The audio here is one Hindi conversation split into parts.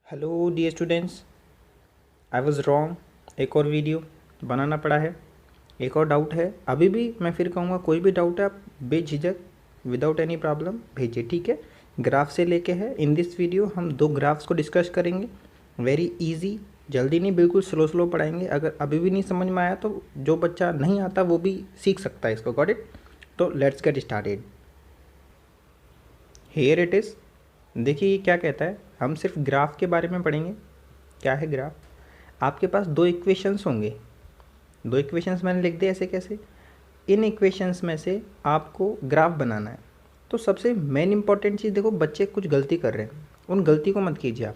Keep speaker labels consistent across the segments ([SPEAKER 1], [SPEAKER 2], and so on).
[SPEAKER 1] Hello dear students, I was wrong. एक और वीडियो बनाना पड़ा है। एक और डाउट है, अभी भी मैं फिर कहूँगा कोई भी डाउट है आप बेझिझक विदाउट एनी प्रॉब्लम भेजिए, ठीक है। ग्राफ से लेके है। इन दिस वीडियो हम 2 ग्राफ्स को डिस्कस करेंगे। वेरी इजी, जल्दी नहीं, बिल्कुल स्लो स्लो पढ़ाएंगे। अगर अभी भी नहीं समझ में आया तो जो बच्चा नहीं आता वो भी सीख सकता है इसको। Got it? तो let's get started. Here it is. देखिए ये क्या कहता है, हम सिर्फ ग्राफ के बारे में पढ़ेंगे। क्या है ग्राफ? आपके पास 2 इक्वेशंस होंगे। 2 इक्वेशंस मैंने लिख दिए ऐसे कैसे। इन इक्वेशंस में से आपको ग्राफ बनाना है। तो सबसे मेन इंपॉर्टेंट चीज़ देखो, बच्चे कुछ गलती कर रहे हैं, उन गलती को मत कीजिए।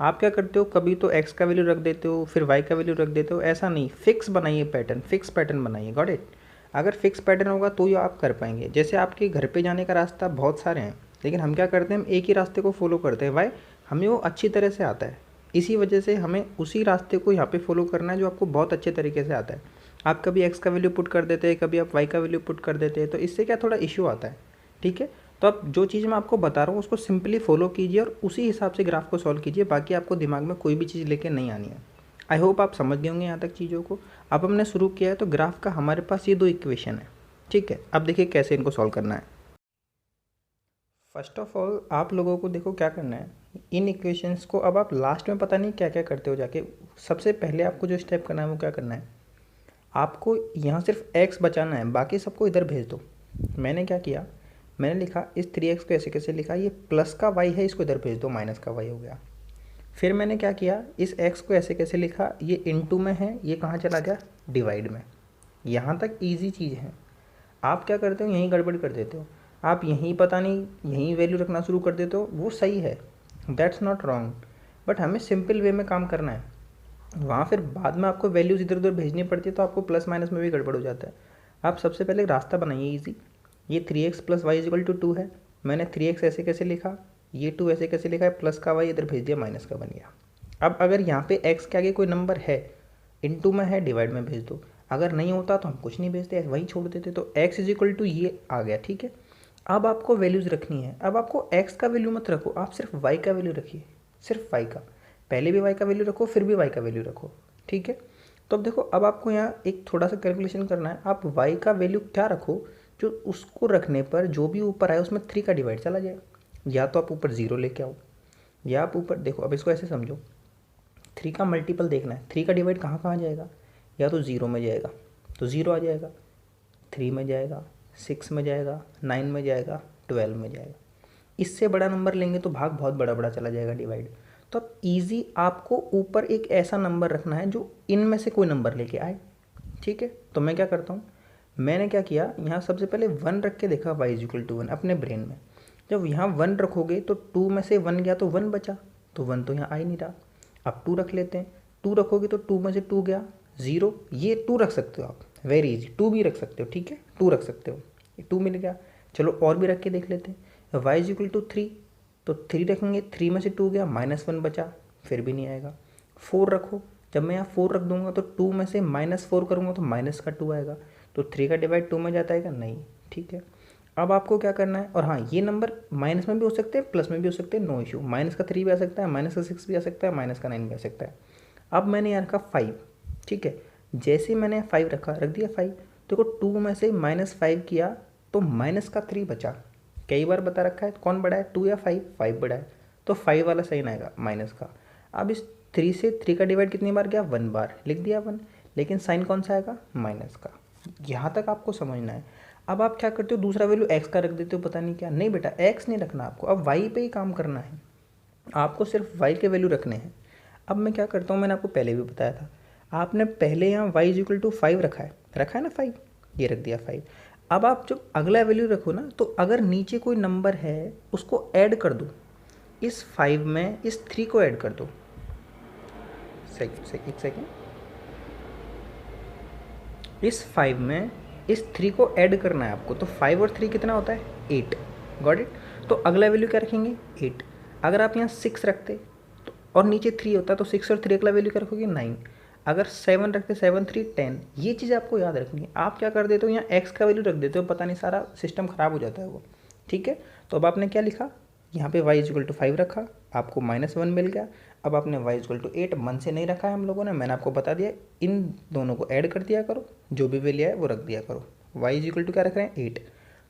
[SPEAKER 1] आप क्या करते हो, कभी तो x का वैल्यू रख देते हो, फिर y का वैल्यू रख देते हो। ऐसा नहीं, फिक्स बनाइए पैटर्न, फिक्स पैटर्न बनाइए। Got it? अगर फिक्स पैटर्न होगा तो ही आप कर पाएंगे। जैसे आपके घर पे जाने का रास्ता बहुत सारे हैं, लेकिन हम क्या करते हैं, हम एक ही रास्ते को फॉलो करते हैं। वाई? हमें वो अच्छी तरह से आता है, इसी वजह से हमें उसी रास्ते को यहाँ पे फॉलो करना है जो आपको बहुत अच्छे तरीके से आता है। आप कभी x का वैल्यू पुट कर देते हैं, कभी आप y का वैल्यू पुट कर देते हैं, तो इससे क्या थोड़ा इशू आता है, ठीक है। तो अब जो चीज़ मैं आपको बता रहा हूँ उसको सिंपली फॉलो कीजिए और उसी हिसाब से ग्राफ को सॉल्व कीजिए। बाकी आपको दिमाग में कोई भी चीज़ लेके नहीं आनी है। आई होप आप समझ गए होंगे यहाँ तक चीज़ों को। अब हमने शुरू किया है तो ग्राफ का हमारे पास ये 2 इक्वेशन है, ठीक है। अब देखिए कैसे इनको सॉल्व करना है। फर्स्ट ऑफ ऑल आप लोगों को देखो क्या करना है, इन इक्वेशंस को अब आप लास्ट में पता नहीं क्या क्या करते हो जाके। सबसे पहले आपको जो स्टेप करना है वो क्या करना है, आपको यहाँ सिर्फ x बचाना है, बाकी सबको इधर भेज दो। मैंने क्या किया, मैंने लिखा इस 3x को ऐसे कैसे लिखा, ये प्लस का y है, इसको इधर भेज दो, माइनस का y हो गया। फिर मैंने क्या किया, इस x को ऐसे कैसे लिखा, ये इनटू में है, ये कहाँ चला गया, डिवाइड में। यहाँ तक ईजी चीज़ है। आप क्या करते हो, यहीं गड़बड़ कर देते हो। आप यहीं पता नहीं यहीं वैल्यू रखना शुरू कर देते हो, वो सही है, दैट्स नॉट रॉन्ग, बट हमें सिंपल वे में काम करना है। वहाँ फिर बाद में आपको वैल्यूज़ इधर उधर भेजनी पड़ती है तो आपको प्लस माइनस में भी गड़बड़ हो जाता है। आप सबसे पहले रास्ता बनाइए ईजी। ये 3x plus Y is equal to 2 है, मैंने 3x ऐसे कैसे लिखा, ये 2 ऐसे कैसे लिखा है, प्लस का वाई इधर भेज दिया, माइनस का बन गया। अब अगर यहाँ पे x के आगे कोई नंबर है, इनटू में है, डिवाइड में भेज दो। अगर नहीं होता तो हम कुछ नहीं भेजते, वही छोड़ देते। तो x इज इक्वल टू ये आ गया, ठीक है। अब आपको वैल्यूज़ रखनी है। अब आपको x का वैल्यू मत रखो, आप सिर्फ y का वैल्यू रखिए, सिर्फ y का। पहले भी y का वैल्यू रखो, फिर भी y का वैल्यू रखो, ठीक है। तो अब देखो, अब आपको यहाँ एक थोड़ा सा कैलकुलेशन करना है। आप y का वैल्यू क्या रखो, जो उसको रखने पर जो भी ऊपर आए उसमें 3 का डिवाइड चला जाए। या तो आप ऊपर 0 लेके आओ, या आप ऊपर देखो, अब इसको ऐसे समझो, 3 का मल्टीपल देखना है, 3 का डिवाइड कहाँ कहाँ जाएगा, या तो 0 में जाएगा तो 0 आ जाएगा, 3 में जाएगा, 6 में जाएगा, 9 में जाएगा, 12 में जाएगा। इससे बड़ा नंबर लेंगे तो भाग बहुत बड़ा बड़ा चला जाएगा डिवाइड। तो अब ईजी आपको ऊपर एक ऐसा नंबर रखना है जो इनमें से कोई नंबर लेके आए, ठीक है। तो मैं क्या करता हूँ, मैंने क्या किया, यहाँ सबसे पहले 1 रख के देखा, y इज इक्वल टू 1 अपने ब्रेन में। जब यहाँ 1 रखोगे तो 2 में से 1 गया तो 1 बचा, तो 1 तो यहाँ आ ही नहीं रहा। अब 2 रख लेते हैं, 2 रखोगे तो 2 में से 2 गया 0, ये 2 रख सकते हो आप, वेरी इजी। 2 भी रख सकते हो, ठीक है, 2 रख सकते हो, 2 मिल गया। चलो और भी रख के देख लेते हैं, y इज इक्वल टू 3, तो 3 रखेंगे, 3 में से 2 गया, -1 बचा, फिर भी नहीं आएगा। 4 रखो, जब मैं यहाँ 4 रख दूंगा तो 2 में से -4 करूँगा तो माइनस का 2 आएगा, तो 3 का डिवाइड 2 में जाता है क्या, नहीं, ठीक है। अब आपको क्या करना है, और हाँ ये नंबर माइनस में भी हो सकते हैं, प्लस में भी हो सकते हैं, नो इशू। माइनस का 3 भी आ सकता है, माइनस का 6 भी आ सकता है, माइनस का 9 भी आ सकता है। अब मैंने यहाँ रखा 5, ठीक है। जैसे मैंने 5 रख दिया 5, देखो 2 में से -5 किया तो माइनस का 3 बचा। कई बार बता रखा है कौन बड़ा है, 2 या 5, 5 बड़ा है, तो 5 वाला साइन आएगा माइनस का। अब इस 3 से 3 का डिवाइड कितनी बार गया, 1 बार, लिख दिया 1, लेकिन साइन कौन सा आएगा, माइनस का। यहाँ तक आपको समझना है। अब आप क्या करते हो, दूसरा वैल्यू x का रख देते हो, पता नहीं क्या। नहीं बेटा, x नहीं रखना आपको, अब y पे ही काम करना है, आपको सिर्फ y के वैल्यू रखने हैं। अब मैं क्या करता हूँ, मैंने आपको पहले भी बताया था, आपने पहले यहाँ y इज इक्वल टू 5 रखा है ना 5, ये रख दिया 5। अब आप जब अगला वैल्यू रखो ना, तो अगर नीचे कोई नंबर है उसको ऐड कर दो, इस 5 में इस 3 को ऐड कर दो। एक सेकेंड, इस 5 में इस 3 को ऐड करना है आपको, तो 5 और 3 कितना होता है, 8। Got it? तो अगला वैल्यू क्या रखेंगे, 8। अगर आप यहाँ 6 रखते तो और नीचे 3 होता तो 6 और 3 अगला वैल्यू क्या रखोगे, 9। अगर 7 रखते, 7 3 10। ये चीज़ आपको याद रखनी है। आप क्या कर देते हो, यहाँ x का वैल्यू रख देते हो, पता नहीं सारा सिस्टम ख़राब हो जाता है वो, ठीक है। तो अब आपने क्या लिखा, यहाँ पे y इज इक्वल टू 5 रखा, आपको -1 मिल गया। अब आपने y इक्वल टू 8 मन से नहीं रखा है हम लोगों ने, मैंने आपको बता दिया इन दोनों को ऐड कर दिया करो, जो भी वैल्यू है वो रख दिया करो। y इक्वल टू क्या रख रहे हैं 8,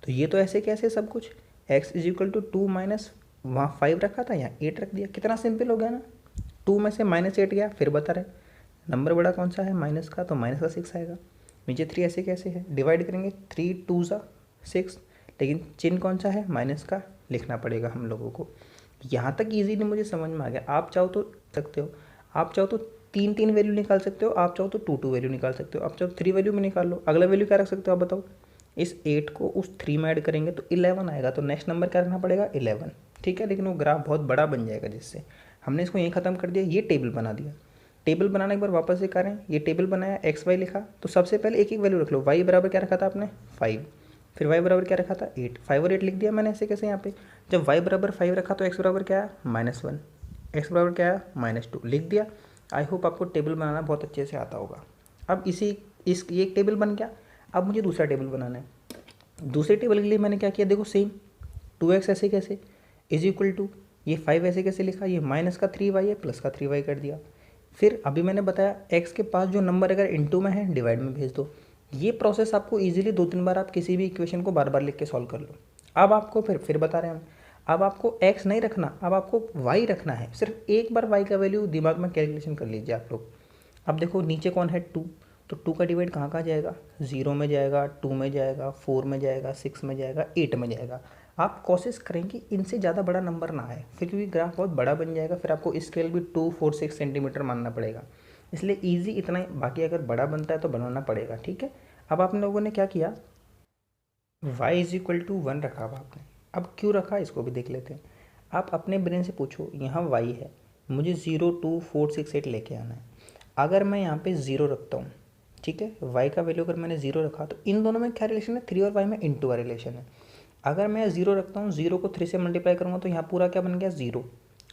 [SPEAKER 1] तो ये तो ऐसे कैसे सब कुछ, x इक्वल टू 2 माइनस वहाँ 5 रखा था यहाँ 8 रख दिया, कितना सिंपल हो गया ना। 2 में से -8 गया, फिर बता रहे नंबर बड़ा कौन सा है माइनस का, तो माइनस का 6 आएगा। नीचे 3 ऐसे कैसे है, डिवाइड करेंगे 3 2 ज़ा 6, लेकिन चिन्ह कौन सा है माइनस का, लिखना पड़ेगा हम लोगों को। यहाँ तक इजीली मुझे समझ में आ गया। आप चाहो तो सकते हो, आप चाहो तो 3 वैल्यू निकाल सकते हो, आप चाहो तो 2 वैल्यू निकाल सकते हो, आप चाहो 3 वैल्यू में निकाल लो। अगला वैल्यू क्या रख सकते हो आप बताओ। इस 8 को उस 3 में ऐड करेंगे तो 11 आएगा, तो नेक्स्ट नंबर क्या रखना पड़ेगा 11, ठीक है। लेकिन वो ग्राफ बहुत बड़ा बन जाएगा, जिससे हमने इसको यहीं ख़त्म कर दिया, ये टेबल बना दिया। टेबल बनाने के बाद वापस से करें, ये टेबल बनाया एक्स वाई लिखा, तो सबसे पहले एक एक वैल्यू रख लो। वाई बराबर क्या रखा था आपने 5, फिर y बराबर क्या रखा था 8, 5 और 8 लिख दिया मैंने ऐसे कैसे यहाँ पे। जब y बराबर 5 रखा तो x बराबर क्या है -1, x बराबर क्या है -2 लिख दिया। आई होप आपको टेबल बनाना बहुत अच्छे से आता होगा। अब ये एक टेबल बन गया। अब मुझे दूसरा टेबल बनाना है। दूसरे टेबल के लिए मैंने क्या किया, देखो सेम 2x ऐसे कैसे इज इक्वल टू ये 5 ऐसे कैसे लिखा, ये माइनस का 3y है प्लस का 3y कर दिया। फिर अभी मैंने बताया x के पास जो नंबर अगर इनटू में है डिवाइड में भेज दो। ये प्रोसेस आपको इजीली 2-3 बार आप किसी भी इक्वेशन को बार बार लिख के सॉल्व कर लो। अब आपको फिर बता रहे हैं हम, अब आपको x नहीं रखना, अब आपको y रखना है। सिर्फ एक बार y का वैल्यू दिमाग में कैलकुलेशन कर लीजिए आप लोग। अब देखो नीचे कौन है 2, तो 2 का डिवाइड कहाँ कहाँ जाएगा, 0 में जाएगा, 2 में जाएगा, 4 में जाएगा, 6 में जाएगा, 8 में जाएगा। आप कोशिश करें कि इनसे ज़्यादा बड़ा नंबर ना आए, फिर क्योंकि ग्राफ बहुत बड़ा बन जाएगा, फिर आपको स्केल भी 246 सेंटीमीटर मानना पड़ेगा। इसलिए ईजी इतना ही, बाकी अगर बड़ा बनता है तो बनाना पड़ेगा, ठीक है। अब आप लोगों ने क्या किया, y इज इक्वल टू 1 रखा हुआ आपने। अब क्यों रखा इसको भी देख लेते हैं। आप अपने ब्रेन से पूछो, यहाँ y है, मुझे 0 2 4 6 8 लेके आना है। अगर मैं यहाँ पे 0 रखता हूँ, ठीक है, y का वैल्यू अगर मैंने 0 रखा तो इन दोनों में क्या रिलेशन है, 3 और y में इंटू का रिलेशन है। अगर मैं 0 रखता हूँ, 0 को 3 से मल्टीप्लाई करूँगा तो यहाँ पूरा क्या बन गया 0,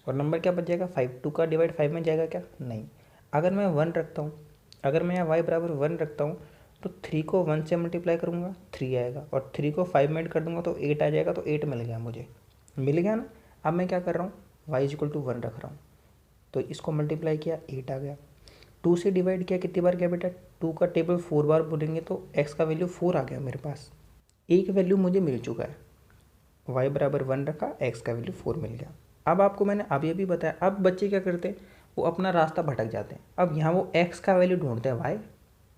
[SPEAKER 1] और नंबर क्या बच जाएगा 5। 2 का डिवाइड 5 में जाएगा क्या, नहीं। अगर मैं 1 रखता हूँ, अगर मैं यहाँ y बराबर 1 रखता हूँ तो 3 को 1 से मल्टीप्लाई करूँगा 3 आएगा, और 3 को 5 में ऐड कर दूँगा तो 8 आ जाएगा, तो 8 मिल गया मुझे, मिल गया ना। अब मैं क्या कर रहा हूँ, y इक्वल टू 1 रख रहा हूँ, तो इसको मल्टीप्लाई किया 8 आ गया। 2 से डिवाइड किया कितनी बार किया बेटा, 2 का टेबल 4 बार बोलेंगे तो x का वैल्यू 4 आ गया मेरे पास। एक वैल्यू मुझे मिल चुका है, y बराबर 1 रखा, x का वैल्यू 4 मिल गया। अब आपको मैंने अब ये भी बताया, अब बच्चे क्या करते हैं, वो अपना रास्ता भटक जाते हैं। अब यहाँ वो x का वैल्यू ढूंढते हैं,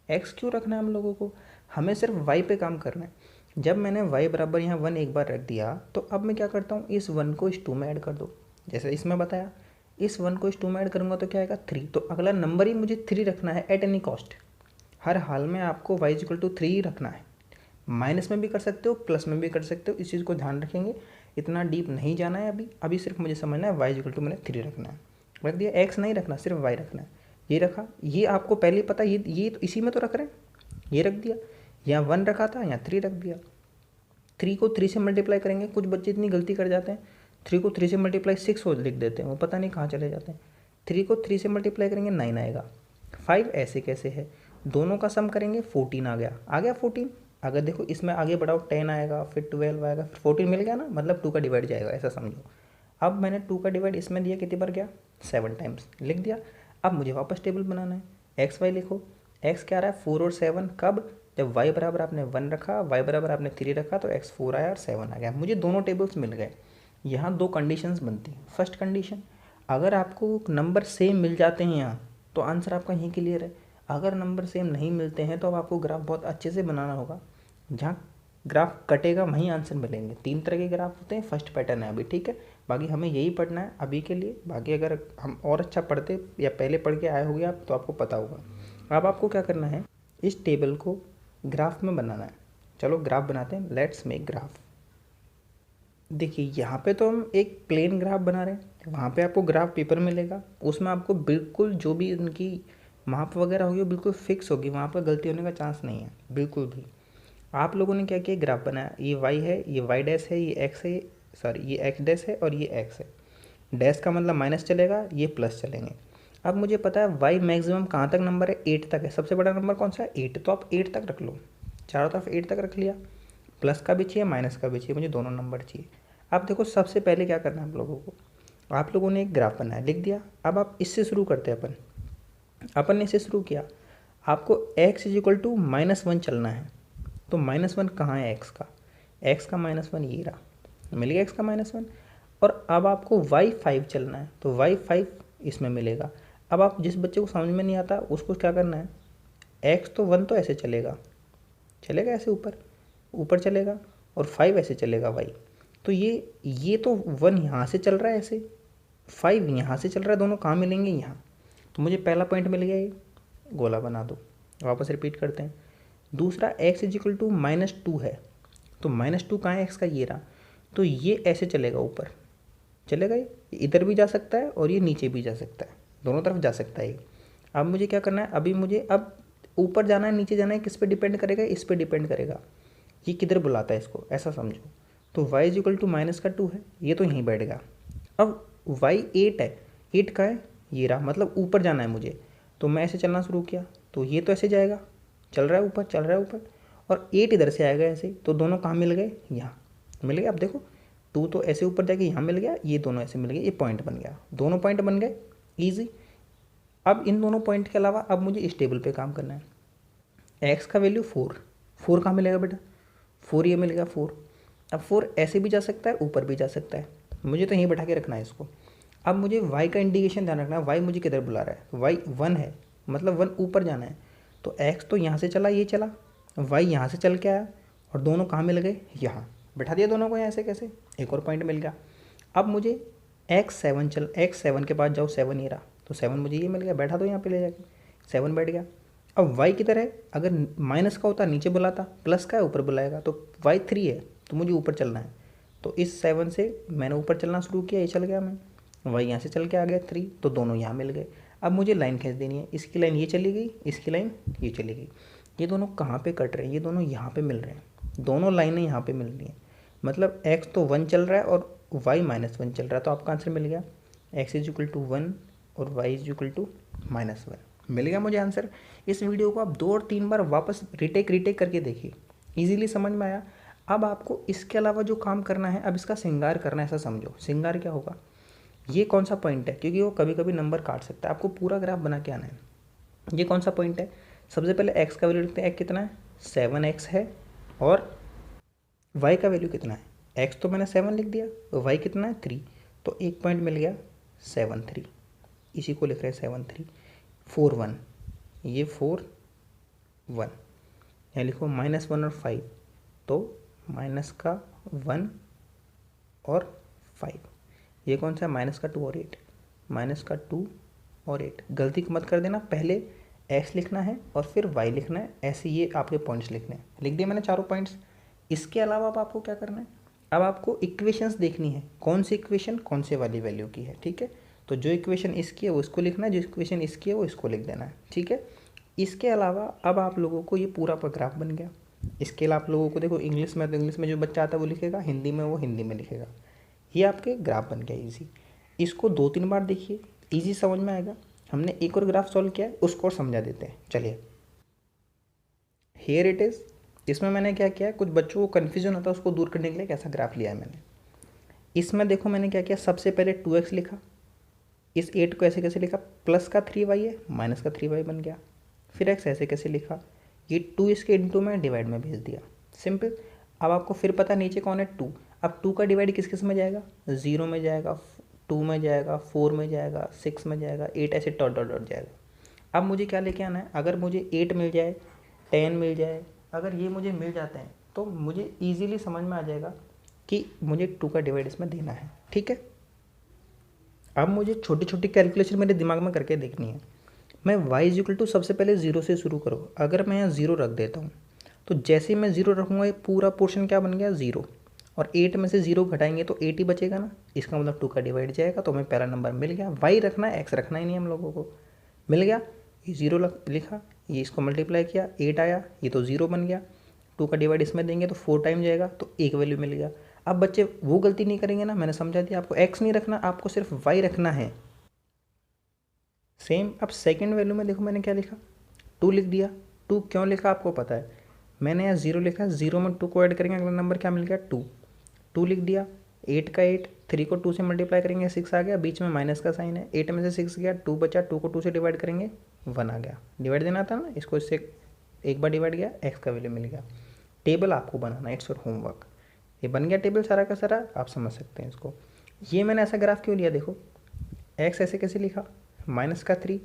[SPEAKER 1] x क्यों रखना है हम लोगों को, हमें सिर्फ y पे काम करना है। जब मैंने y बराबर यहाँ 1 एक बार रख दिया, तो अब मैं क्या करता हूँ, इस 1 को इस 2 में ऐड कर दो। जैसे इसमें बताया, इस 1 को इस 2 में ऐड करूँगा तो क्या आएगा 3, तो अगला नंबर ही मुझे 3 रखना है एट एनी कॉस्ट। हर हाल में आपको y इक्वल टू 3 ही रखना है। माइनस में भी कर सकते हो, प्लस में भी कर सकते हो, इस चीज़ को ध्यान रखेंगे। इतना डीप नहीं जाना है अभी सिर्फ मुझे समझना है y इक्वल टू मैंने 3 रखना है, रख दिया। x नहीं रखना, सिर्फ y रखना है। ये रखा, ये आपको पहले ही पता, ये तो इसी में तो रख रहे हैं, ये रख दिया। यहाँ 1 रखा था, यहाँ 3 रख दिया। 3 को 3 से मल्टीप्लाई करेंगे, कुछ बच्चे इतनी गलती कर जाते हैं, 3 को 3 से मल्टीप्लाई 6 हो लिख देते हैं, वो पता नहीं कहाँ चले जाते हैं। 3 को 3 से मल्टीप्लाई करेंगे 9 आएगा। 5 ऐसे कैसे है, दोनों का सम करेंगे 14 आ गया 14। अगर देखो इसमें आगे बढ़ाओ 10 आएगा, फिर 12 आएगा, फिर 14 मिल गया ना, मतलब 2 का डिवाइड जाएगा, ऐसा समझो। अब मैंने 2 का डिवाइड इसमें दिया, कितनी बार गया 7 टाइम्स, लिख दिया। अब मुझे वापस टेबल बनाना है, एक्स वाई लिखो। एक्स क्या रहा है 4 और 7, कब, जब y बराबर आपने 1 रखा, y बराबर आपने 3 रखा, तो x 4 आया और 7 आ गया। मुझे दोनों टेबल्स मिल गए। यहाँ 2 कंडीशंस बनती हैं। फर्स्ट कंडीशन, अगर आपको नंबर सेम मिल जाते हैं यहाँ, तो आंसर आपका यहीं क्लियर है। अगर नंबर सेम नहीं मिलते हैं तो अब आपको ग्राफ बहुत अच्छे से बनाना होगा। जहाँ ग्राफ कटेगा वहीं आंसर मिलेंगे। 3 तरह के ग्राफ होते हैं, फर्स्ट पैटर्न है अभी, ठीक है। बाकी हमें यही पढ़ना है अभी के लिए। बाकी अगर हम और अच्छा पढ़ते या पहले पढ़ के आए होंगे आप, तो आपको पता होगा। अब आपको क्या करना है, इस टेबल को ग्राफ में बनाना है। चलो ग्राफ बनाते हैं, लेट्स मेक ग्राफ। देखिए यहाँ पे तो हम एक प्लेन ग्राफ बना रहे हैं, वहाँ पे आपको ग्राफ पेपर मिलेगा, उसमें आपको बिल्कुल जो भी उनकी माप वगैरह होगी बिल्कुल फिक्स होगी, वहाँ पर गलती होने का चांस नहीं है बिल्कुल भी। आप लोगों ने क्या किया, ग्राफ बनाया, ये y है, ये y डैश है, ये x है, सॉरी ये x डैश है और ये x है। डैश का मतलब माइनस चलेगा, ये प्लस चलेंगे। अब मुझे पता है y मैक्सिमम कहाँ तक नंबर है, 8 तक है। सबसे बड़ा नंबर कौन सा है 8, तो आप 8 तक रख लो, चारों तरफ 8 तक रख लिया। प्लस का भी चाहिए, माइनस का भी चाहिए, मुझे दोनों नंबर चाहिए। अब देखो सबसे पहले क्या करना है आप लोगों को, आप लोगों ने एक ग्राफ बनाया, लिख दिया। अब आप इससे शुरू करते हैं, अपन ने इससे शुरू किया। आपको x इज इक्वल टू -1 चलना है, तो -1 कहाँ है x का? x का -1 ये रहा, मिल गया x का -1। और अब आपको y5 चलना है, तो y5 इसमें मिलेगा। अब आप जिस बच्चे को समझ में नहीं आता उसको क्या करना है, x तो 1 तो ऐसे चलेगा ऐसे ऊपर ऊपर चलेगा, और 5 ऐसे चलेगा y। तो ये तो 1 यहाँ से चल रहा है ऐसे, 5 यहाँ से चल रहा है, दोनों कहाँ मिलेंगे? यहाँ। तो मुझे पहला पॉइंट मिल गया, ये गोला बना दो। वापस रिपीट करते हैं। दूसरा x इज इक्वल टू -2 है, तो -2 कहाँ है x का? ये रहा। तो ये ऐसे चलेगा, ऊपर चलेगा, ये इधर भी जा सकता है और ये नीचे भी जा सकता है, दोनों तरफ जा सकता है ये। अब मुझे क्या करना है, अभी मुझे अब ऊपर जाना है नीचे जाना है, किस पे डिपेंड करेगा? इस पे डिपेंड करेगा, ये किधर बुलाता है इसको, ऐसा समझो। तो y इज इक्वल टू -2 है, ये तो यहीं बैठ गया। अब y 8 है, 8 का है ये रहा, मतलब ऊपर जाना है मुझे, तो मैं ऐसे चलना शुरू किया, तो ये तो ऐसे जाएगा, चल रहा है ऊपर, और 8 इधर से आएगा ऐसे, तो दोनों कहाँ मिल गए? यहाँ मिल गए। अब देखो 2 तो ऐसे ऊपर जाके यहाँ मिल गया, ये दोनों ऐसे मिल गए, ये पॉइंट बन गया, दोनों पॉइंट बन गए, ईजी। अब इन दोनों पॉइंट के अलावा अब मुझे इस टेबल पे काम करना है। x का वैल्यू 4 कहाँ मिलेगा बेटा? 4 ये मिल गया 4। अब 4 ऐसे भी जा सकता है, ऊपर भी जा सकता है, मुझे तो यहीं बैठा के रखना है इसको। अब मुझे y का इंडिकेशन ध्यान रखना है, y मुझे किधर बुला रहा है? y 1 है, मतलब 1 ऊपर जाना है। तो x तो यहाँ से चला, ये चला, y यहाँ से चल के आया, और दोनों कहाँ मिल गए? यहाँ बैठा दिया दोनों को, यहाँ से कैसे? एक और पॉइंट मिल गया। अब मुझे x7 के पास जाओ, 7 ये रहा, तो 7 मुझे ये मिल गया, बैठा दो यहाँ पे ले जाके, 7 बैठ गया। अब y किधर है? अगर माइनस का होता नीचे बुलाता, प्लस का है ऊपर बुलाएगा, तो y 3 है, तो मुझे ऊपर चलना है। तो इस 7 से मैंने ऊपर चलना शुरू किया, ये चल गया, मैं y यहाँ से चल के आ गया 3, तो दोनों यहाँ मिल गए। अब मुझे लाइन खींच देनी है, इसकी लाइन ये चली गई, इसकी लाइन ये चली गई, ये दोनों कहाँ पे कट रहे हैं? ये दोनों यहाँ पे मिल रहे हैं, दोनों लाइनें यहाँ पे मिल रही हैं, मतलब x तो 1 चल रहा है और y -1 चल रहा है, तो आपका आंसर मिल गया x इज इक्वल टू 1 और y इज इक्वल टू -1। मिल गया मुझे आंसर। इस वीडियो को आप 2 और 3 बार वापस रिटेक करके देखिए, इजीली समझ में आया। अब आपको इसके अलावा जो काम करना है, अब इसका श्रृंगार करना है, ऐसा समझो। श्रृंगार क्या होगा? ये कौन सा पॉइंट है, क्योंकि वो कभी कभी नंबर काट सकता है, आपको पूरा ग्राफ बना के आना है। ये कौन सा पॉइंट है? सबसे पहले x का वैल्यू लिखते हैं, x कितना है? 7x है, और y का वैल्यू कितना है? x तो मैंने 7 लिख दिया, तो y कितना है? 3, तो एक पॉइंट मिल गया 7 3, इसी को लिख रहे हैं 7 3 4 1, ये 4 1, यहाँ लिखो -1 और 5, तो माइनस का 1 और 5, ये कौन सा है? माइनस का 2 और 8, माइनस का 2 और 8। गलती मत कर देना, पहले x लिखना है और फिर y लिखना है, ऐसे ये आपके पॉइंट्स लिखने हैं। लिख दिए मैंने चारों पॉइंट्स। इसके अलावा अब आपको क्या करना है? अब आपको इक्वेशंस देखनी है, कौन सी इक्वेशन कौन से वाली वैल्यू की है, ठीक है? तो जो इक्वेशन इसकी है वो इसको लिखना है, जो इक्वेशन इसकी है वो इसको लिख देना है, ठीक है? इसके अलावा अब आप लोगों को ये पूरा ग्राफ बन गया। इसके अलावा आप लोगों को देखो, इंग्लिश में तो इंग्लिश में जो बच्चा आता है वो लिखेगा, हिंदी में वो हिंदी में लिखेगा, ये आपके ग्राफ बन गया ईजी। इसको 2-3 बार देखिए, ईजी समझ में आएगा। हमने एक और ग्राफ सॉल्व किया है, उसको और समझा देते हैं, चलिए। Here it is. इसमें मैंने क्या किया, कुछ बच्चों को कन्फ्यूजन होता है, उसको दूर करने के लिए कैसा ग्राफ लिया है मैंने। इसमें देखो मैंने क्या किया, सबसे पहले 2x लिखा, इस 8 को ऐसे कैसे लिखा, प्लस का 3y है, माइनस का 3y बन गया। फिर x ऐसे कैसे लिखा, ये 2 इसके इंटू में डिवाइड में भेज दिया, सिंपल। अब आपको फिर पता नीचे कौन है, 2। अब 2 का डिवाइड किस किस में जाएगा? 0 में जाएगा, 2 में जाएगा, 4 में जाएगा, 6 में जाएगा, 8 ऐसे डॉट डॉट डॉट जाएगा। अब मुझे क्या लेके आना है, अगर मुझे 8 मिल जाए, 10 मिल जाए, अगर ये मुझे मिल जाते हैं तो मुझे ईजिली समझ में आ जाएगा कि मुझे 2 का डिवाइड इसमें देना है, ठीक है? अब मुझे छोटी छोटी कैलकुलेशन मेरे दिमाग में करके देखनी है। मैं y इज इक्वल टू सबसे पहले 0 से शुरू करो। अगर मैं यहाँ 0 रख देता हूँ, तो जैसे ही मैं 0 रखूँगा ये पूरा पोर्शन क्या बन गया? 0। और 8 में से 0 घटाएंगे तो 8 ही बचेगा ना, इसका मतलब 2 का डिवाइड जाएगा, तो हमें पहला नंबर मिल गया। y रखना है, x रखना ही नहीं हम लोगों को, मिल गया। ये 0 लिखा, ये इसको मल्टीप्लाई किया, 8 आया, ये तो 0 बन गया। 2 का डिवाइड इसमें देंगे तो 4 टाइम जाएगा, तो एक वैल्यू मिल गया। अब बच्चे वो गलती नहीं करेंगे ना, मैंने समझा दिया आपको, x नहीं रखना, आपको सिर्फ y रखना है। सेम अब सेकंड वैल्यू में देखो मैंने क्या लिखा, 2 लिख दिया। 2 क्यों लिखा आपको पता है, मैंने यहाँ 0 लिखा, 0 में 2 को ऐड करेंगे, अगला नंबर क्या मिल गया? 2 लिख दिया। 8 का 8, 3 को 2 से मल्टीप्लाई करेंगे 6 आ गया, बीच में माइनस का साइन है, 8 में से 6 गया, 2 बचा, 2 को 2 से डिवाइड करेंगे 1 आ गया, डिवाइड देना था ना, इसको इससे एक बार डिवाइड गया, x का वैल्यू मिल गया। टेबल आपको बनाना है, इट्स योर होमवर्क। ये बन गया टेबल सारा का सारा, आप समझ सकते हैं इसको। ये मैंने ऐसा ग्राफ क्यों लिया, देखो x ऐसे कैसे लिखा, -3,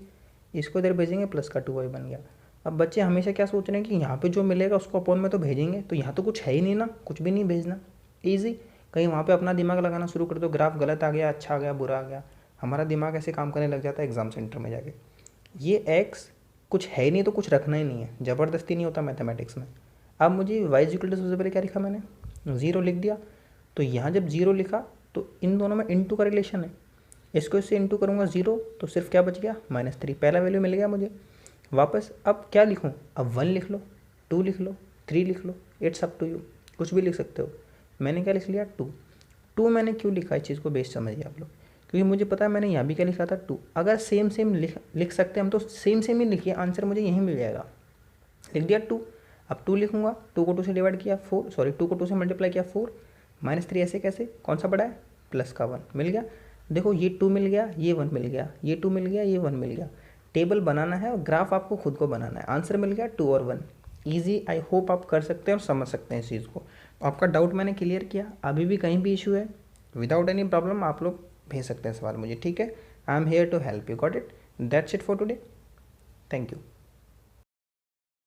[SPEAKER 1] इसको इधर भेजेंगे +2y बन गया। अब बच्चे हमेशा क्या सोच रहे हैं कि यहाँ पे जो मिलेगा उसको अपॉन में तो भेजेंगे, तो यहाँ तो कुछ है ही नहीं ना, कुछ भी नहीं भेजना, ईजी। कहीं वहाँ पे अपना दिमाग लगाना शुरू कर दो, ग्राफ गलत आ गया, अच्छा आ गया, बुरा आ गया, हमारा दिमाग ऐसे काम करने लग जाता है एग्जाम सेंटर में जाके। ये x कुछ है ही नहीं तो कुछ रखना ही नहीं है, ज़बरदस्ती नहीं होता मैथमेटिक्स में। अब मुझे y इक्वल टू सबसे पहले क्या लिखा मैंने, 0 लिख दिया। तो यहाँ जब 0 लिखा तो इन दोनों में इंटू का रिलेशन है, इसको इससे इंटू करूँगा 0, तो सिर्फ क्या बच गया, -3, पहला वैल्यू मिल गया मुझे। वापस अब क्या लिखूँ, अब 1 लिख लो, 2 लिख लो, 3 लिख लो, इट्स अप टू यू, कुछ भी लिख सकते हो। मैंने क्या लिख लिया, 2 मैंने क्यों लिखा, इस चीज़ को बेस समझिए आप लोग, क्योंकि मुझे पता है मैंने यहाँ भी क्या लिखा था 2। अगर सेम सेम लिख सकते हैं हम तो सेम सेम ही लिखिए, आंसर मुझे यहीं मिल जाएगा। लिख दिया 2, अब 2 लिखूँगा, 2 को 2 से डिवाइड किया 4, सॉरी 2 को 2 से मल्टीप्लाई किया 4, -3 ऐसे कैसे, कौन सा बड़ा है, प्लस का 1 मिल गया। देखो ये 2 मिल गया, ये 1 मिल गया, ये 2 मिल गया, ये 1 मिल गया। टेबल बनाना है और ग्राफ आपको खुद को बनाना है, आंसर मिल गया 2 और 1, ईजी। आई होप आप कर सकते हैं और समझ सकते हैं इस चीज़ को। आपका डाउट मैंने क्लियर किया, अभी भी कहीं भी इशू है, विदाउट एनी प्रॉब्लम आप लोग भेज सकते हैं सवाल मुझे, ठीक है। I am here to help you, got it, that's it for today, thank you.